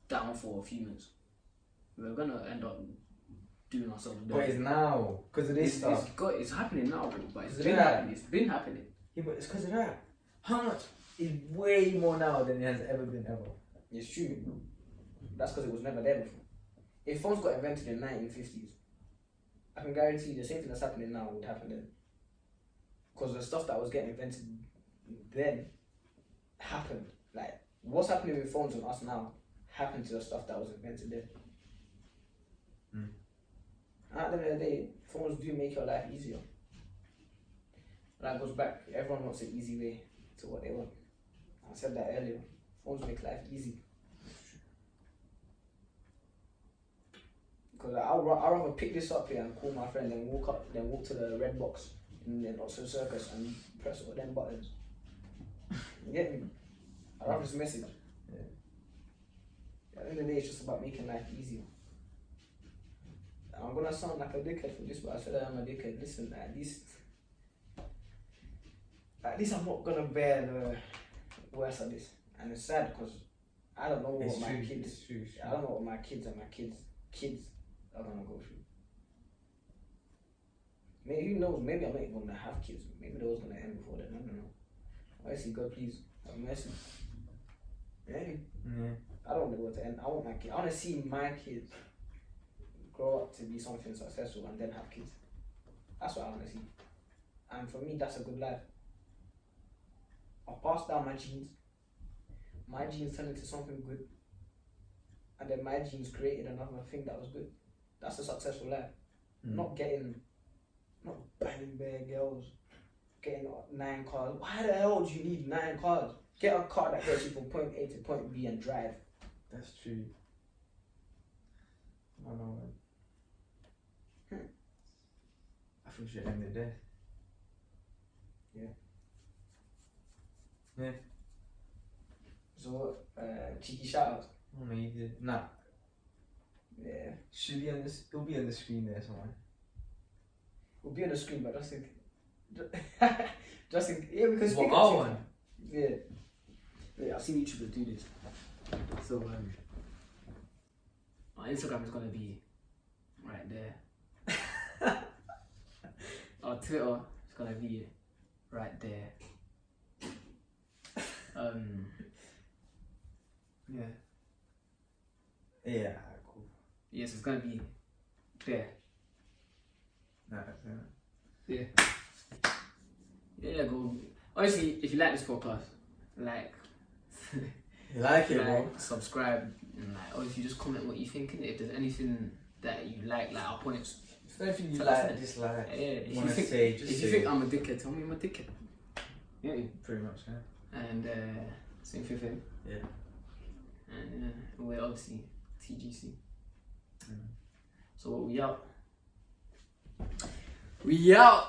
down for a few minutes. We're gonna end up doing ourselves But it's dirty. now because of this stuff. It's happening now, bro. But it's Is been it? happening. It's been happening. Yeah, but it's because of that. How much is way more now than it has ever been ever. It's true. That's because it was never there before. If phones got invented in the 1950s, I can guarantee you the same thing that's happening now would happen then. Because the stuff that was getting invented then happened. Like, what's happening with phones and us now happened to the stuff that was invented then. Mm. And at the end of the day, phones do make your life easier. That goes back, everyone wants an easy way to what they want. I said that earlier. Phones make life easy. Because I'd rather pick this up here and call my friend and walk to the red box in the Oxford Circus and press all them buttons. You get me? I'd rather just message. Yeah. At the end of the day, it's just about making life easier. I'm gonna sound like a dickhead for this, but I said I'm a dickhead. Listen, at least I'm not gonna bear the worst of this. And it's sad because I don't know what It's my true. kids. It's true. I don't know what my kids and my kids are gonna go through. Maybe who knows? Maybe I'm not even gonna have kids. Maybe those gonna end before then. I don't know. Honestly, God, please have mercy. Really? Yeah. I don't want it to end. I want my kid. I want to see my kids grow up to be something successful and then have kids. That's what I want to see. And for me, that's a good life. I'll pass down my genes. My genes turn into something good. And then my genes created another thing that was good. That's a successful life. Not banging bare girls, getting 9 cars. Why the hell do you need 9 cars? Get a car that gets you from point A to point B and drive. That's true. I know, man. I think we should end it there. Yeah. Yeah. So, cheeky shout out. Oh no, you did. Nah. Yeah. Should be on this. It'll be on the screen there somewhere. We'll be on the screen, but just think. Yeah, because What our one? Yeah. Yeah, I've seen YouTubers do this. So my Instagram is gonna be right there. Our Twitter is gonna be right there. Yeah. Yeah. Cool. Yes, it's gonna be there. Nah, Yeah. Yeah, go. Honestly, if you like this podcast, like, you like it, bro? subscribe, and like, obviously just comment what you think. And if there's anything that you like our points, If anything you Tell us like, that. dislike, yeah. If you wanna think, say, just if say. you think I'm a dickhead, tell me I'm a dickhead. Yeah. Pretty much, yeah. And same thing. Yeah. And we're obviously TGC. Mm. So we out. We out.